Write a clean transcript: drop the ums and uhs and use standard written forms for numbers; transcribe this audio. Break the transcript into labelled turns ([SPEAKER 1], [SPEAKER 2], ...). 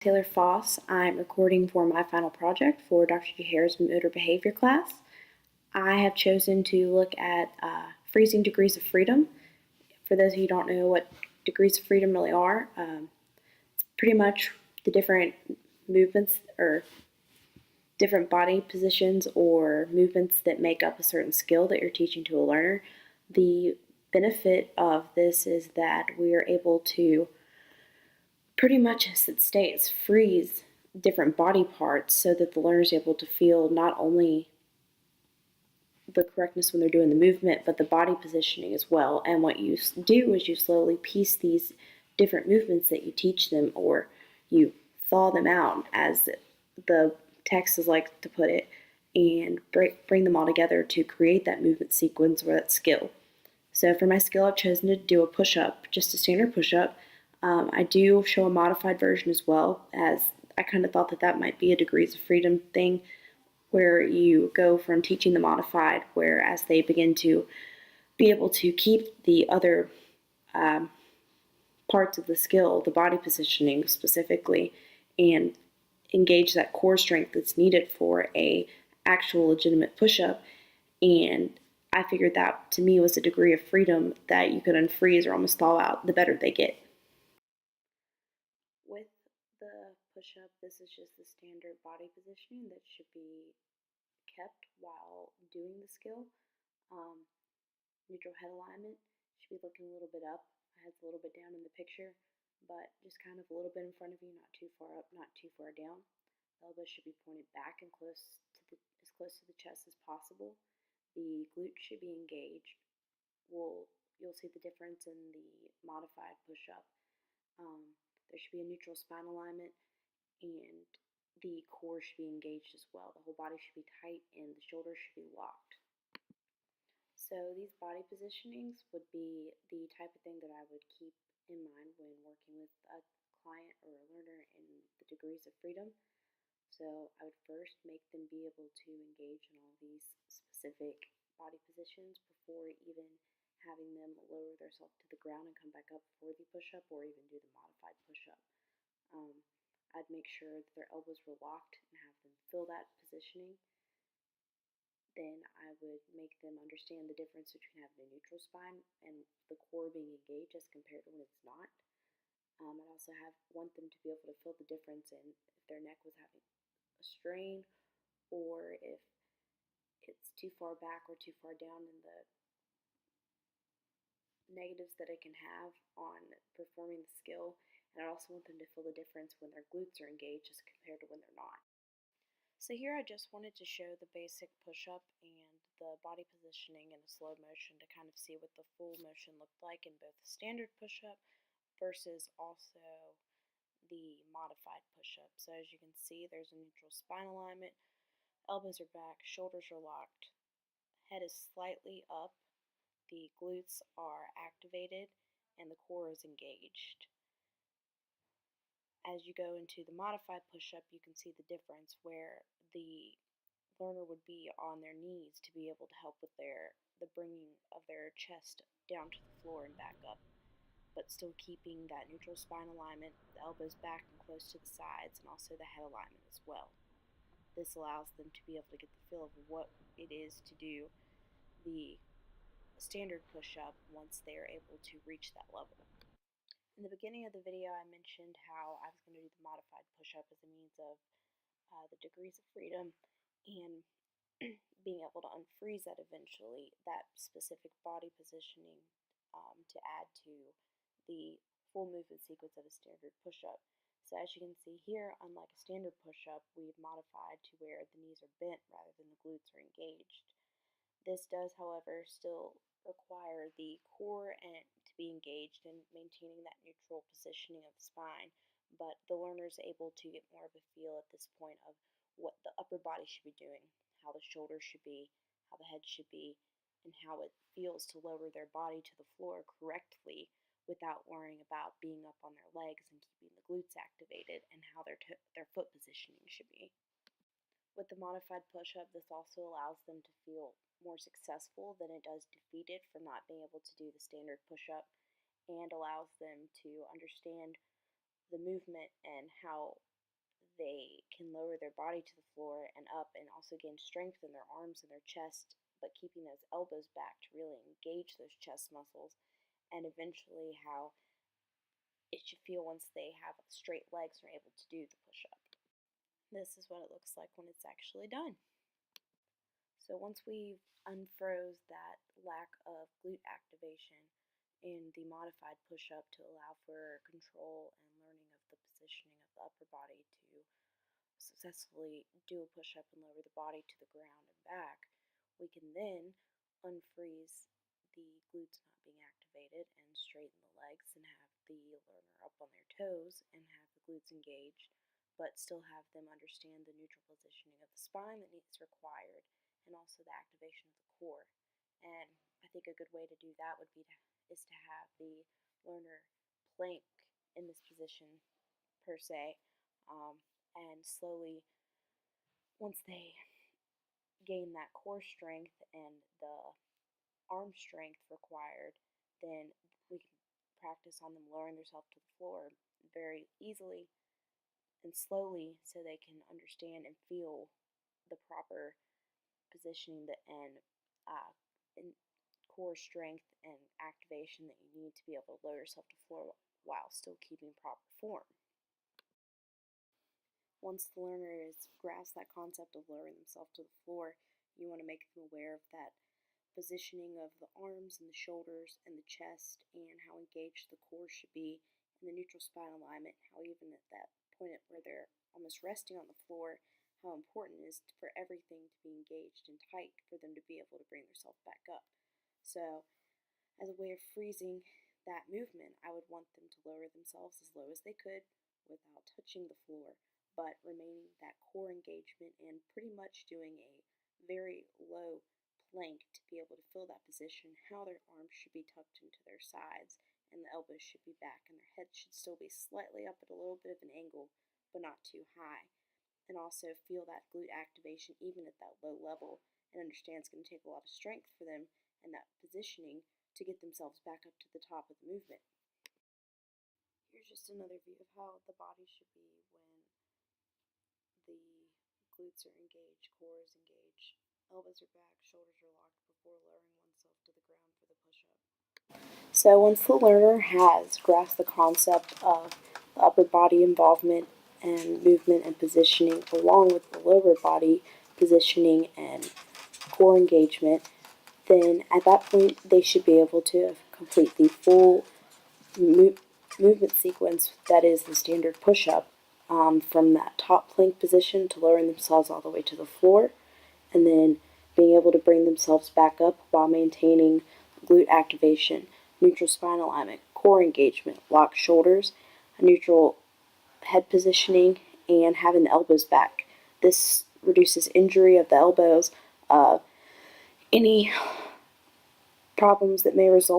[SPEAKER 1] Taylor Foss. I'm recording for my final project for Dr. Jahair's motor behavior class. I have chosen to look at freezing degrees of freedom. For those of you who don't know what degrees of freedom really are, it's pretty much the different movements or different body positions or movements that make up a certain skill that you're teaching to a learner. The benefit of this is that we are able to pretty much, as it states, freeze different body parts so that the learner is able to feel not only the correctness when they're doing the movement, but the body positioning as well. And what you do is you slowly piece these different movements that you teach them, or you thaw them out, as the text is like to put it, and bring them all together to create that movement sequence or that skill. So for my skill, I've chosen to do a push-up, just a standard push-up. I do show a modified version as well, as I kind of thought that that might be a degrees of freedom thing, where you go from teaching the modified, where as they begin to be able to keep the other parts of the skill, the body positioning specifically, and engage that core strength that's needed for a actual legitimate push-up. And I figured that to me was a degree of freedom that you could unfreeze or almost thaw out the better they get. With the push-up, this is just the standard body positioning that should be kept while doing the skill. Um, Neutral head alignment should be looking a little bit up. My head's a little bit down in the picture, but just kind of a little bit in front of you, not too far up, not too far down. The elbows should be pointed back and as close to the chest as possible. The glute should be engaged. You'll see the difference in the modified push-up. There should be a neutral spine alignment, and the core should be engaged as well. The whole body should be tight, and the shoulders should be locked. So these body positionings would be the type of thing that I would keep in mind when working with a client or a learner in the degrees of freedom. So I would first make them be able to engage in all these specific body positions before even having them lower themselves to the ground and come back up for the push-up, or even do the modified push-up. I'd make sure that their elbows were locked and have them feel that positioning. Then I would make them understand the difference between having a neutral spine and the core being engaged as compared to when it's not. I'd also want them to be able to feel the difference in if their neck was having a strain, or if it's too far back or too far down, in the negatives that it can have on performing the skill. And I also want them to feel the difference when their glutes are engaged as compared to when they're not. So here I just wanted to show the basic push-up and the body positioning in a slow motion to kind of see what the full motion looked like in both the standard push-up versus also the modified push-up. So as you can see, there's a neutral spine alignment, elbows are back, shoulders are locked, head is slightly up, the glutes are activated, and the core is engaged. As you go into the modified push-up, you can see the difference where the learner would be on their knees to be able to help with the bringing of their chest down to the floor and back up, but still keeping that neutral spine alignment, the elbows back and close to the sides, and also the head alignment as well. This allows them to be able to get the feel of what it is to do the standard push-up once they are able to reach that level. In the beginning of the video, I mentioned how I was going to do the modified push-up as a means of the degrees of freedom and being able to unfreeze that eventually, that specific body positioning, to add to the full movement sequence of a standard push-up. So as you can see here, unlike a standard push-up, we've modified to where the knees are bent rather than the glutes are engaged. This does, however, still require the core and to be engaged and maintaining that neutral positioning of the spine, but the learner is able to get more of a feel at this point of what the upper body should be doing, how the shoulders should be, how the head should be, and how it feels to lower their body to the floor correctly without worrying about being up on their legs and keeping the glutes activated, and how their foot positioning should be. With the modified push-up, this also allows them to feel more successful than it does defeated for not being able to do the standard push-up, and allows them to understand the movement and how they can lower their body to the floor and up and also gain strength in their arms and their chest, but keeping those elbows back to really engage those chest muscles, and eventually how it should feel once they have straight legs and are able to do the push-up. This is what it looks like when it's actually done. So once we've unfroze that lack of glute activation in the modified push-up to allow for control and learning of the positioning of the upper body to successfully do a push-up and lower the body to the ground and back, we can then unfreeze the glutes not being activated and straighten the legs and have the learner up on their toes and have the glutes engaged, but still have them understand the neutral positioning of the spine that is required and also the activation of the core. And I think a good way to do that would be is to have the learner plank in this position per se, and slowly, once they gain that core strength and the arm strength required, then we can practice on them lowering themselves to the floor very easily and slowly so they can understand and feel the proper positioning and core strength and activation that you need to be able to lower yourself to the floor while still keeping proper form. Once the learner has grasped that concept of lowering themselves to the floor, you want to make them aware of that positioning of the arms and the shoulders and the chest and how engaged the core should be in the neutral spine alignment, how even at that point where they're almost resting on the floor, how important it is for everything to be engaged and tight for them to be able to bring themselves back up. So as a way of freezing that movement, I would want them to lower themselves as low as they could without touching the floor, but remaining that core engagement and pretty much doing a very low plank to be able to fill that position, how their arms should be tucked into their sides and the elbows should be back and their head should still be slightly up at a little bit of an angle but not too high. And also feel that glute activation even at that low level and understand it's going to take a lot of strength for them and that positioning to get themselves back up to the top of the movement. Here's just another view of how the body should be when the glutes are engaged, core is engaged, elbows are back, shoulders are locked before lowering oneself to the ground for the push-up. So once the learner has grasped the concept of the upper body involvement and movement and positioning along with the lower body positioning and core engagement, then at that point they should be able to complete the full movement sequence that is the standard push-up, from that top plank position to lowering themselves all the way to the floor, and then being able to bring themselves back up while maintaining glute activation, neutral spine alignment, core engagement, locked shoulders, a neutral head positioning, and having the elbows back. This reduces injury of the elbows, any problems that may result